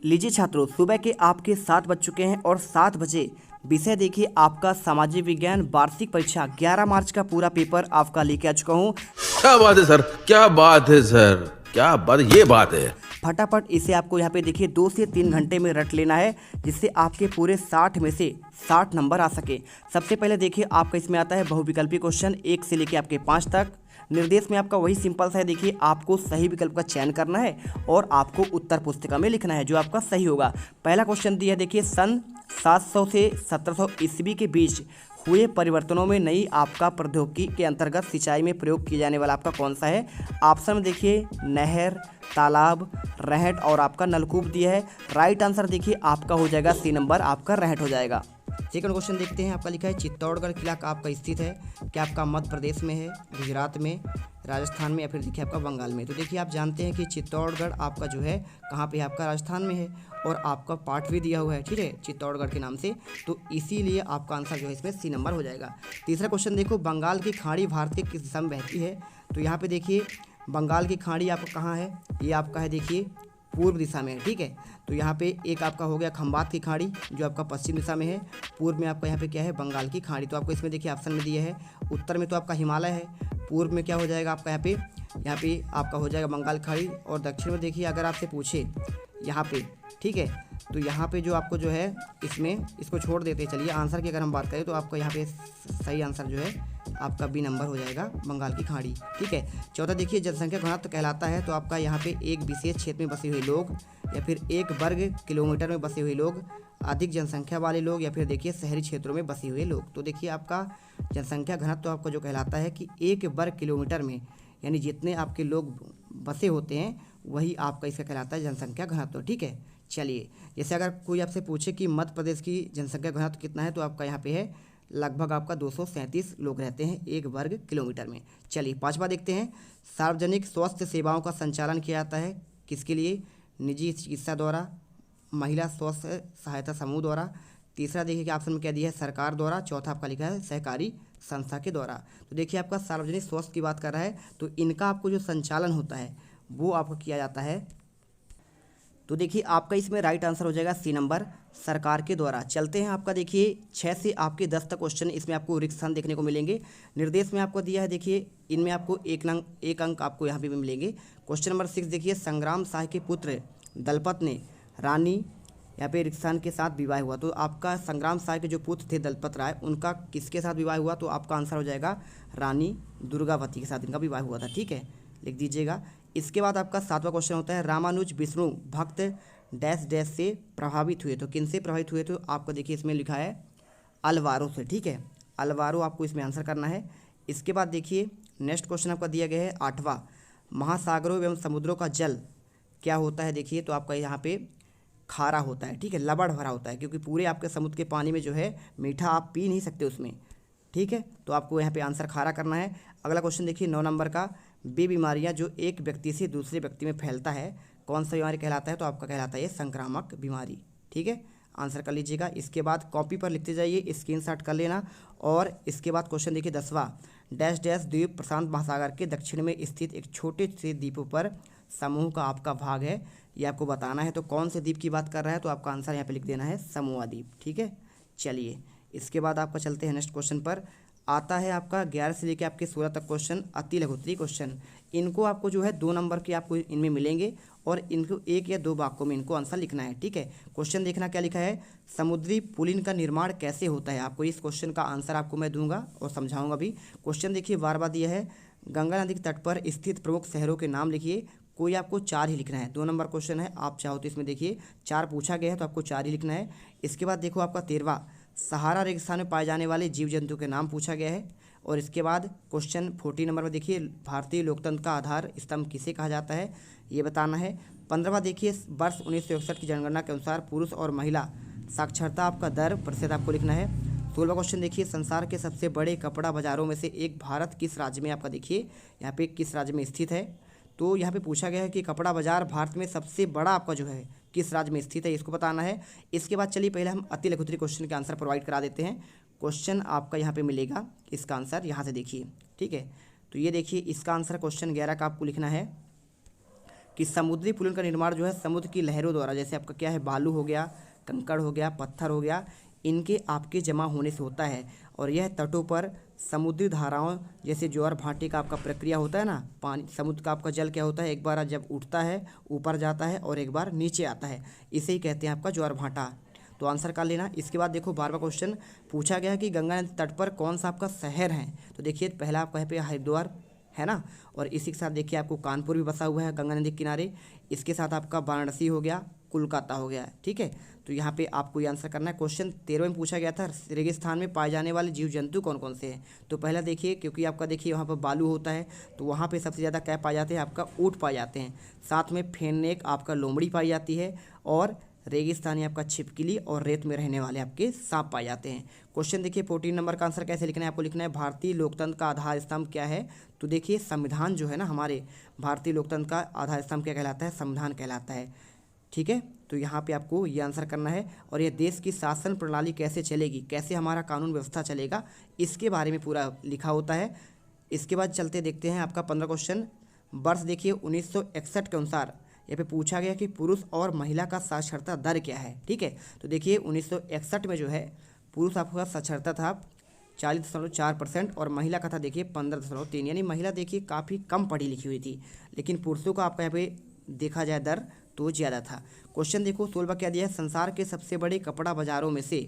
लीजिए छात्रों, सुबह के आपके 7 बज चुके हैं और 7 बजे विषय देखिए आपका सामाजिक विज्ञान वार्षिक परीक्षा 11 मार्च का पूरा पेपर आपका लेके आ चुका हूँ। क्या बात है सर, क्या बात है सर, क्या बात, ये बात है। फटाफट इसे आपको यहाँ पे देखिए 2 से 3 घंटे में रट लेना है, जिससे आपके पूरे 60 में से 60 नंबर आ सके। सबसे पहले देखिए आपका इसमें आता है बहुविकल्पी क्वेश्चन 1 से लेके आपके 5 तक। निर्देश में आपका वही सिंपल सा है, देखिए आपको सही विकल्प का चयन करना है और आपको उत्तर पुस्तिका में लिखना है जो आपका सही होगा। पहला क्वेश्चन दिया है देखिए, सन 700 से 1700 ईस्वी के बीच हुए परिवर्तनों में नई आपका प्रौद्योगिकी के अंतर्गत सिंचाई में प्रयोग किया जाने वाला आपका कौन सा है। ऑप्शन में देखिए नहर, तालाब, रहट और आपका नलकूप दिया है। राइट आंसर देखिए आपका हो जाएगा सी नंबर, आपका रहट हो जाएगा। सेकंड क्वेश्चन देखते हैं, आपका लिखा है चित्तौड़गढ़ किला का आपका स्थित है, क्या आपका मध्य प्रदेश में है, गुजरात में, राजस्थान में या फिर देखिए आपका बंगाल में। तो देखिए आप जानते हैं कि चित्तौड़गढ़ आपका जो है कहाँ पे आपका राजस्थान में है और आपका पाठ भी दिया हुआ है, ठीक है, चित्तौड़गढ़ के नाम से, तो इसीलिए आपका आंसर जो है इसमें सी नंबर हो जाएगा। तीसरा क्वेश्चन देखो, बंगाल की खाड़ी भारत के किस दिशा में बहती है। तो यहाँ पे देखिए बंगाल की खाड़ी आपका कहाँ है, ये आपका है देखिए पूर्व दिशा में है, ठीक है। तो यहाँ पे एक आपका हो गया खंबात की खाड़ी जो आपका पश्चिम दिशा में है, पूर्व में आपका यहाँ पे क्या है बंगाल की खाड़ी। तो आपको इसमें देखिए ऑप्शन में दिया है, उत्तर में तो आपका हिमालय है, पूर्व में क्या हो जाएगा आपका यहाँ पे आपका हो जाएगा बंगाल की खाड़ी, और दक्षिण में देखिए अगर आपसे पूछे यहाँ पे, ठीक है, तो यहाँ पे जो आपको जो है इसमें इसको छोड़ देते हैं। चलिए आंसर की अगर हम बात करें तो आपको यहाँ पे सही आंसर जो है आपका बी नंबर हो जाएगा, बंगाल की खाड़ी, ठीक है। चौथा देखिए जनसंख्या घनत्व कहलाता है, तो आपका यहाँ पे एक विशेष क्षेत्र में बसे हुए लोग या फिर 1 वर्ग किलोमीटर में बसे हुए लोग, अधिक जनसंख्या वाले लोग या फिर देखिए शहरी क्षेत्रों में बसे हुए लोग। तो देखिए आपका जनसंख्या घनत्व तो आपको जो कहलाता है कि 1 वर्ग किलोमीटर में, यानी जितने आपके लोग बसे होते हैं वही आपका इसका कहलाता है जनसंख्या घनत्व, ठीक है। चलिए जैसे अगर कोई आपसे पूछे कि मध्य प्रदेश की जनसंख्या घनत्व कितना है, तो आपका यहाँ पे है लगभग आपका 237 लोग रहते हैं 1 वर्ग किलोमीटर में। चलिए पांचवा देखते हैं, सार्वजनिक स्वास्थ्य सेवाओं का संचालन किया जाता है किसके लिए, निजी चिकित्सा द्वारा, महिला स्वास्थ्य सहायता समूह द्वारा। तीसरा देखिए कि ऑप्शन में क्या दिया है, सरकार द्वारा। चौथा आपका लिखा है सहकारी संस्था के द्वारा। तो देखिए आपका सार्वजनिक स्वास्थ्य की बात कर रहा है, तो इनका आपको जो संचालन होता है वो आपको किया जाता है। तो देखिए आपका इसमें राइट आंसर हो जाएगा सी नंबर, सरकार के द्वारा। चलते हैं आपका देखिए 6 से आपके 10 तक क्वेश्चन इसमें आपको रिक्त स्थान देखने को मिलेंगे। निर्देश में आपको दिया है देखिए, इनमें आपको एक अंक आपको यहाँ पे भी मिलेंगे। क्वेश्चन नंबर 6 देखिए, संग्राम शाह के पुत्र दलपत ने रानी यहाँ पे रिक्त स्थान के साथ विवाह हुआ। तो आपका संग्राम शाह के जो पुत्र थे दलपत राय, उनका किसके साथ विवाह हुआ, तो आपका आंसर हो जाएगा रानी दुर्गावती के साथ इनका विवाह हुआ था, ठीक है, लिख दीजिएगा। इसके बाद आपका 7वां क्वेश्चन होता है, रामानुज विष्णु भक्त डैश डैश से प्रभावित हुए। तो किन से प्रभावित हुए, तो आपको देखिए इसमें लिखा है अलवारो से, ठीक है, अलवारो आपको इसमें आंसर करना है। इसके बाद देखिए नेक्स्ट क्वेश्चन आपका दिया गया है 8वां, महासागरों एवं समुद्रों का जल क्या होता है। देखिए तो आपका यहाँ पे खारा होता है, ठीक है, लबड़ भरा होता है, क्योंकि पूरे आपके समुद्र के पानी में जो है मीठा आप पी नहीं सकते उसमें, ठीक है। तो आपको यहाँ पे आंसर खारा करना है। अगला क्वेश्चन देखिए 9 नंबर का, वे बीमारियाँ जो एक व्यक्ति से दूसरे व्यक्ति में फैलता है कौन सा बीमारी कहलाता है, तो आपका कहलाता है ये संक्रामक बीमारी, ठीक है, आंसर कर लीजिएगा। इसके बाद कॉपी पर लिखते जाइए, स्क्रीनशॉट कर लेना। और इसके बाद क्वेश्चन देखिए 10वां, डैश डैश द्वीप प्रशांत महासागर के दक्षिण में स्थित एक छोटे से द्वीपों पर समूह का आपका भाग है, ये आपको बताना है। तो कौन से द्वीप की बात कर रहा है, तो आपका आंसर यहाँ पे लिख देना है समूह द्वीप, ठीक है। चलिए इसके बाद आपका चलते हैं नेक्स्ट क्वेश्चन पर। आता है आपका 11 से लेकर आपके 16 तक क्वेश्चन अति लघुत्तरी क्वेश्चन। इनको आपको जो है 2 नंबर के आपको इनमें मिलेंगे और इनको 1 या 2 वाक्यों में इनको आंसर लिखना है, ठीक है। क्वेश्चन देखना क्या लिखा है, समुद्री पुलिन का निर्माण कैसे होता है। आपको इस क्वेश्चन का आंसर आपको मैं दूंगा और समझाऊंगा भी। क्वेश्चन देखिए बार बार दिया है, गंगा नदी के तट पर स्थित प्रमुख शहरों के नाम लिखिए। कोई आपको 4 ही लिखना है, 2 नंबर क्वेश्चन है, आप चाहो तो इसमें देखिए 4 पूछा गया है तो आपको 4 ही लिखना है। इसके बाद देखो आपका 13वां, सहारा रेगिस्तान में पाए जाने वाले जीव जंतु के नाम पूछा गया है। और इसके बाद क्वेश्चन 14 नंबर में देखिए, भारतीय लोकतंत्र का आधार स्तंभ किसे कहा जाता है, ये बताना है। 15वां देखिए, वर्ष 1961 की जनगणना के अनुसार पुरुष और महिला साक्षरता आपका दर प्रतिशत आपको लिखना है। 16वां क्वेश्चन देखिए, संसार के सबसे बड़े कपड़ा बाजारों में से एक भारत किस राज्य में आपका देखिए यहाँ पे किस राज्य में स्थित है। तो यहाँ पे पूछा गया है कि कपड़ा बाजार भारत में सबसे बड़ा आपका जो है किस राज्य में स्थित है, इसको बताना है। इसके बाद चलिए पहले हम अति लघुत्तरी क्वेश्चन के आंसर प्रोवाइड करा देते हैं। क्वेश्चन आपका यहाँ पे मिलेगा, इसका आंसर यहाँ से देखिए, ठीक है। तो ये देखिए इसका आंसर क्वेश्चन 11 का आपको लिखना है, कि समुद्री पुलों का निर्माण जो है समुद्र की लहरों द्वारा, जैसे आपका क्या है, बालू हो गया, कंकड़ हो गया, पत्थर हो गया, इनके आपके जमा होने से होता है। और यह तटों पर समुद्री धाराओं जैसे ज्वार भाटे का आपका प्रक्रिया होता है ना, पानी समुद्र का आपका जल क्या होता है, एक बार जब उठता है ऊपर जाता है और एक बार नीचे आता है, इसे ही कहते हैं आपका ज्वार भाटा। तो आंसर कर लेना। इसके बाद देखो 12वां क्वेश्चन पूछा गया है कि गंगा नदी तट पर कौन सा आपका शहर है। तो देखिए पहला आपका यहाँ पे हरिद्वार है ना, और इसी के साथ देखिए आपको कानपुर भी बसा हुआ है गंगा नदी के किनारे। इसके साथ आपका वाराणसी हो गया, कोलकाता हो गया, ठीक है। तो यहाँ पे आपको ये आंसर करना है। क्वेश्चन 13 में पूछा गया था रेगिस्तान में पाए जाने वाले जीव जंतु कौन कौन से हैं। तो पहला देखिए, क्योंकि आपका देखिए वहाँ पर बालू होता है तो वहाँ पे सबसे ज़्यादा क्या पाए जाते हैं, आपका ऊँट पाए जाते हैं। साथ में फेननेक आपका लोमड़ी पाई जाती है, और रेगिस्तानी आपका छिपकली, और रेत में रहने वाले आपके सांप पाए जाते हैं। क्वेश्चन देखिए 14 नंबर का आंसर कैसे लिखना है, आपको लिखना है भारतीय लोकतंत्र का आधार स्तंभ क्या है। तो देखिए संविधान जो है ना, हमारे भारतीय लोकतंत्र का आधार स्तंभ क्या कहलाता है, संविधान कहलाता है, ठीक है। तो यहाँ पे आपको ये आंसर करना है। और ये देश की शासन प्रणाली कैसे चलेगी, कैसे हमारा कानून व्यवस्था चलेगा, इसके बारे में पूरा लिखा होता है। इसके बाद चलते देखते हैं आपका 15 क्वेश्चन। वर्ष देखिए 1961 के अनुसार यहाँ पे पूछा गया कि पुरुष और महिला का साक्षरता दर क्या है, ठीक है। तो देखिए 1961 में जो है पुरुष आपका साक्षरता था 40.4% और महिला का था देखिए 15.3, यानी महिला देखिए काफ़ी कम पढ़ी लिखी हुई थी, लेकिन पुरुषों का आपका यहाँ पे देखा जाए दर तो ज़्यादा था। क्वेश्चन देखो 16 क्या दिया है, संसार के सबसे बड़े कपड़ा बाज़ारों में से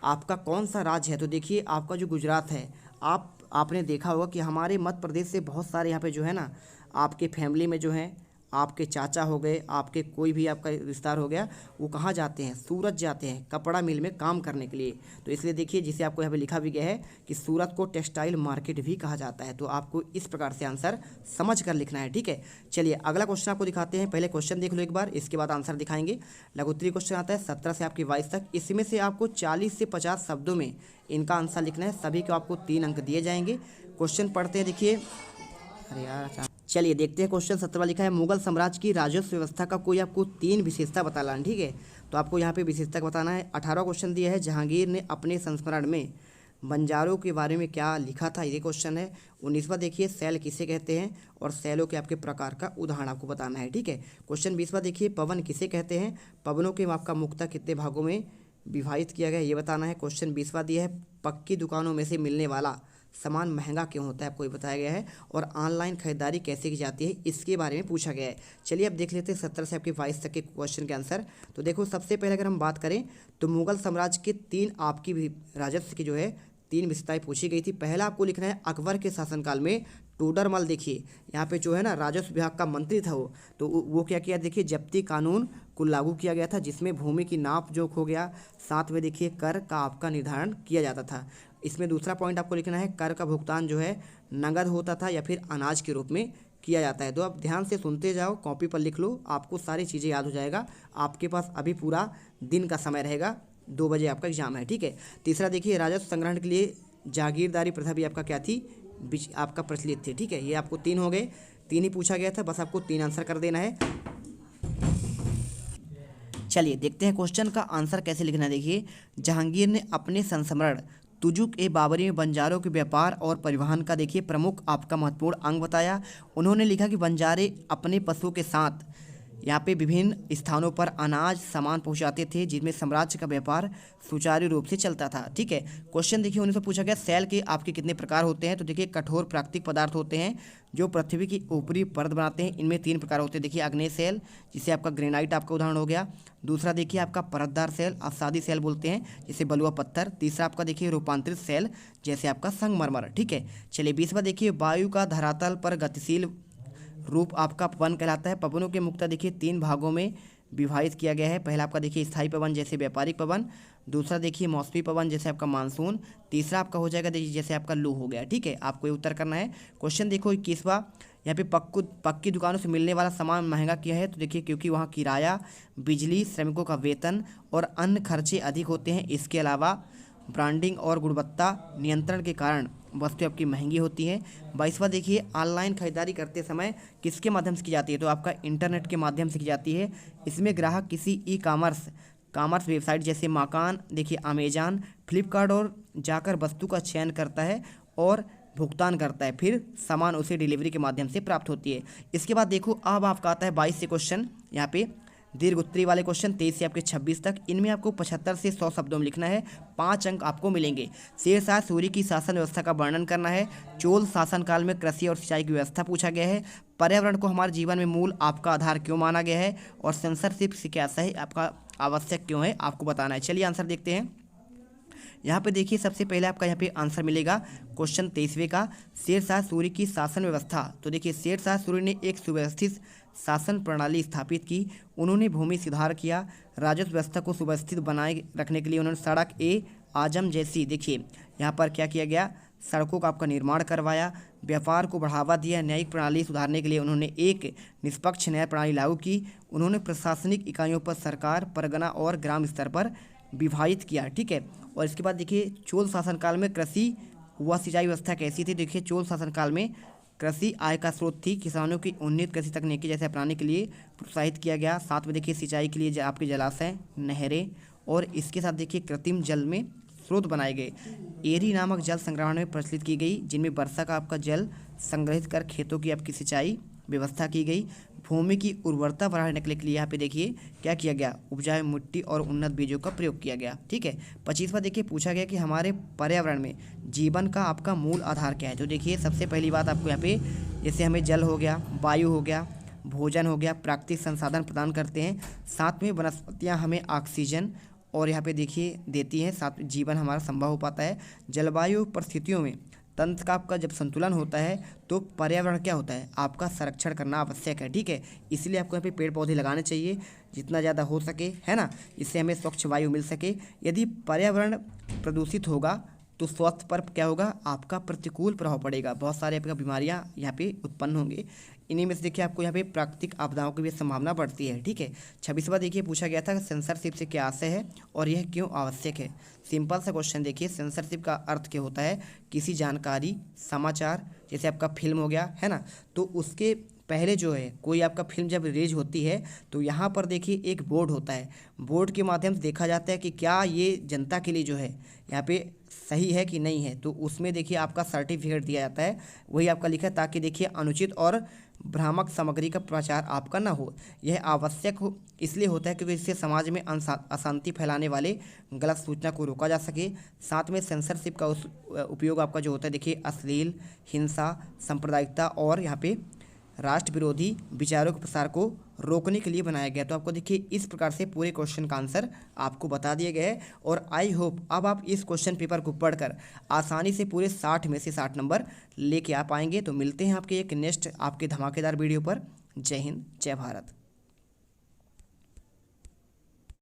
आपका कौन सा राज्य है। तो देखिए आपका जो गुजरात है, आपने देखा होगा कि हमारे मध्य प्रदेश से बहुत सारे यहाँ पे जो है ना, आपके फैमिली में जो है, आपके चाचा हो गए, आपके कोई भी आपका रिश्तेदार हो गया, वो कहाँ जाते हैं, सूरत जाते हैं कपड़ा मिल में काम करने के लिए। तो इसलिए देखिए जिसे आपको यहाँ पे लिखा भी गया है कि सूरत को टेक्सटाइल मार्केट भी कहा जाता है। तो आपको इस प्रकार से आंसर समझ कर लिखना है, ठीक है। चलिए अगला क्वेश्चन आपको दिखाते हैं। पहले क्वेश्चन देख लो एक बार, इसके बाद आंसर दिखाएंगे। लघुत्तरीय क्वेश्चन आता है 17 से आपकी 22 तक। इसमें से आपको 40 से 50 शब्दों में इनका आंसर लिखना है। सभी को आपको 3 अंक दिए जाएंगे। क्वेश्चन पढ़ते हैं, देखिए, अरे यार, चलिए देखते हैं। क्वेश्चन 17 लिखा है, मुगल साम्राज्य की राजस्व व्यवस्था का कोई आपको 3 विशेषता बताना है, ठीक है। तो आपको यहाँ पे विशेषता बताना है। 18वां क्वेश्चन दिया है, जहांगीर ने अपने संस्मरण में बंजारों के बारे में क्या लिखा था, ये क्वेश्चन है। 19वां देखिए, सैल किसे कहते हैं और सैलों के आपके प्रकार का उदाहरण आपको बताना है, ठीक है। क्वेश्चन 20वां देखिए, पवन किसे कहते हैं, पवनों के आपका मुक्ता कितने भागों में विभाजित किया गया, ये बताना है। क्वेश्चन 20वां दिया है, पक्की दुकानों में से मिलने वाला सामान महंगा क्यों होता है, आपको ये बताया गया है। और ऑनलाइन खरीदारी कैसे की जाती है, इसके बारे में पूछा गया है। चलिए अब देख लेते हैं 17 से आपके 22 तक के क्वेश्चन के आंसर। तो देखो सबसे पहले अगर हम बात करें तो मुगल साम्राज्य के 3 आपकी भी राजस्व की जो है 3 विशेषताएं पूछी गई थी। पहला आपको लिखना है, अकबर के शासनकाल में टोडरमल, देखिए यहाँ पे जो है ना राजस्व विभाग का मंत्री था वो, तो वो क्या किया, देखिए जब्ती कानून को लागू किया गया था, जिसमें भूमि की नाप जोख हो गया, साथ में देखिए कर का आपका निर्धारण किया जाता था। इसमें दूसरा पॉइंट आपको लिखना है, कर का भुगतान जो है नगद होता था या फिर अनाज के रूप में किया जाता है। तो आप ध्यान से सुनते जाओ, कॉपी पर लिख लो, आपको सारी चीज़ें याद हो जाएगा। आपके पास अभी पूरा दिन का समय रहेगा, 2 बजे आपका एग्जाम है, ठीक है। तीसरा देखिए, राजस्व संग्रहण के लिए जागीरदारी प्रथा भी आपका क्या थी, आपका प्रचलित थी, ठीक है। ये आपको 3 हो गए, 3 ही पूछा गया था, बस आपको 3 आंसर कर देना है। चलिए देखते हैं क्वेश्चन का आंसर कैसे लिखना है। देखिए, जहांगीर ने अपने संस्मरण तुजुक ए बाबरी में बंजारों के व्यापार और परिवहन का देखिए प्रमुख आपका महत्वपूर्ण अंग बताया। उन्होंने लिखा कि बंजारे अपने पशुओं के साथ यहाँ पे विभिन्न स्थानों पर अनाज सामान पहुँचाते थे, जिसमें साम्राज्य का व्यापार सुचारू रूप से चलता था, ठीक है। क्वेश्चन देखिए उन्हें से पूछा गया, सैल के आपके कितने प्रकार होते हैं। तो देखिए कठोर प्राकृतिक पदार्थ होते हैं जो पृथ्वी की ऊपरी परत बनाते हैं, इनमें 3 प्रकार होते हैं। देखिए अग्नेय सैल, जिसे आपका ग्रेनाइट आपका उदाहरण हो गया। दूसरा देखिए आपका परतदार सैल, अवसादी सैल बोलते हैं, जिसे बलुआ पत्थर। तीसरा आपका देखिए रूपांतरित सैल, जैसे आपका संगमरमर, ठीक है। चलिए 20वां देखिए, वायु का धरातल पर गतिशील रूप आपका पवन कहलाता है। पवनों के मुक्ता देखिए 3 भागों में विभाजित किया गया है। पहला आपका देखिए स्थायी पवन, जैसे व्यापारिक पवन। दूसरा देखिए मौसमी पवन, जैसे आपका मानसून। तीसरा आपका हो जाएगा देखिए जैसे आपका लू हो गया, ठीक है। आपको ये उत्तर करना है। क्वेश्चन देखो 21वां, यहाँ पे पक्की दुकानों से मिलने वाला सामान महंगा किया है। तो देखिए क्योंकि वहाँ किराया, बिजली, श्रमिकों का वेतन और अन्य खर्चे अधिक होते हैं। इसके अलावा ब्रांडिंग और गुणवत्ता नियंत्रण के कारण वस्तु आपकी महंगी होती है। 22वां देखिए, ऑनलाइन खरीदारी करते समय किसके माध्यम से की जाती है। तो आपका इंटरनेट के माध्यम से की जाती है। इसमें ग्राहक किसी ई कॉमर्स वेबसाइट जैसे मकान देखिए अमेजान, फ्लिपकार्ट और जाकर वस्तु का चयन करता है और भुगतान करता है, फिर सामान उसे डिलीवरी के माध्यम से प्राप्त होती है। इसके बाद देखो अब आपका आता है 22 से क्वेश्चन, यहाँ पे दीर्घ उत्तरी वाले क्वेश्चन 23 से आपके 26 तक। इनमें आपको 75 से 100 शब्दों में लिखना है, 5 अंक आपको मिलेंगे। शेरशाह सूरी की शासन व्यवस्था का वर्णन करना है। चोल शासनकाल में कृषि और सिंचाई की व्यवस्था पूछा गया है। पर्यावरण को हमारे जीवन में मूल आपका आधार क्यों माना गया है, और सेंसरशिप से क्या है आपका आवश्यक क्यों है, आपको बताना है। चलिए आंसर देखते हैं। यहाँ पे देखिए सबसे पहले आपका यहाँ पे आंसर मिलेगा क्वेश्चन 23वें का, शेरशाह सूरी की शासन व्यवस्था। तो देखिए शेरशाह सूरी ने एक सुव्यवस्थित शासन प्रणाली स्थापित की। उन्होंने भूमि सुधार किया, राजस्व व्यवस्था को सुव्यवस्थित बनाए रखने के लिए उन्होंने सड़क ए आजम जैसी, देखिए यहाँ पर क्या किया गया, सड़कों का आपका निर्माण करवाया, व्यापार को बढ़ावा दिया। न्यायिक प्रणाली सुधारने के लिए उन्होंने एक निष्पक्ष न्याय प्रणाली लागू की। उन्होंने प्रशासनिक इकाइयों पर सरकार, परगना और ग्राम स्तर पर विभाजित किया, ठीक है। और इसके बाद देखिए चोल शासनकाल में कृषि व सिंचाई व्यवस्था कैसी थी। देखिए चोल शासनकाल में कृषि आय का स्रोत थी, किसानों की उन्नत कृषि तकनीकी जैसे अपनाने के लिए प्रोत्साहित किया गया। साथ में देखिए सिंचाई के लिए आपके जलाशय, नहरें और इसके साथ देखिए कृत्रिम जल में स्रोत बनाए गए। एरी नामक जल संग्रहण में प्रचलित की गई, जिनमें वर्षा का आपका जल संग्रहित कर खेतों की आपकी सिंचाई व्यवस्था की गई। भूमि की उर्वरता बढ़ाने के लिए यहाँ पे देखिए क्या किया गया, उपजाऊ मिट्टी और उन्नत बीजों का प्रयोग किया गया, ठीक है। 25वां देखिए पूछा गया कि हमारे पर्यावरण में जीवन का आपका मूल आधार क्या है। तो देखिए सबसे पहली बात आपको यहाँ पे जैसे हमें जल हो गया, वायु हो गया, भोजन हो गया, प्राकृतिक संसाधन प्रदान करते हैं। साथ में वनस्पतियाँ हमें ऑक्सीजन और यहाँ पे देखिए देती हैं, साथ में जीवन हमारा संभव हो पाता है। जलवायु परिस्थितियों में तंत्र का आपका जब संतुलन होता है तो पर्यावरण क्या होता है, आपका संरक्षण करना आवश्यक है, ठीक है। इसलिए आपको यहाँ पे पेड़ पौधे लगाने चाहिए जितना ज़्यादा हो सके, है ना, इससे हमें स्वच्छ वायु मिल सके। यदि पर्यावरण प्रदूषित होगा तो स्वास्थ्य पर क्या होगा, आपका प्रतिकूल प्रभाव पड़ेगा, बहुत सारे आपका बीमारियाँ यहाँ पे उत्पन्न होंगे। इन्हीं में से देखिए आपको यहाँ पे प्राकृतिक आपदाओं की भी संभावना बढ़ती है, ठीक है। 26वां देखिए पूछा गया था सेंसरशिप से क्या आशय है और यह क्यों आवश्यक है। सिंपल सा क्वेश्चन देखिए, सेंसरशिप का अर्थ क्या होता है, किसी जानकारी, समाचार, जैसे आपका फिल्म हो गया, है ना, तो उसके पहले जो है कोई आपका फिल्म जब रिलीज होती है तो यहाँ पर देखिए एक बोर्ड होता है, बोर्ड के माध्यम से देखा जाता है कि क्या ये जनता के लिए जो है यहाँ पे सही है कि नहीं है, तो उसमें देखिए आपका सर्टिफिकेट दिया जाता है, वही आपका लिखा है, ताकि देखिए अनुचित और भ्रामक सामग्री का प्रचार आपका ना हो। यह आवश्यक हो इसलिए होता है क्योंकि इससे समाज में अशांति फैलाने वाले गलत सूचना को रोका जा सके। साथ में सेंसरशिप का उपयोग आपका जो होता है देखिए अश्लील, हिंसा, सांप्रदायिकता और यहाँ पे राष्ट्र विरोधी विचारों के प्रसार को रोकने के लिए बनाया गया। तो आपको देखिए इस प्रकार से पूरे क्वेश्चन का आंसर आपको बता दिए गए हैं और आई होप अब आप इस क्वेश्चन पेपर को पढ़कर आसानी से पूरे 60 में से 60 नंबर लेके आ पाएंगे। तो मिलते हैं आपके एक नेक्स्ट आपके धमाकेदार वीडियो पर। जय हिंद, जय भारत।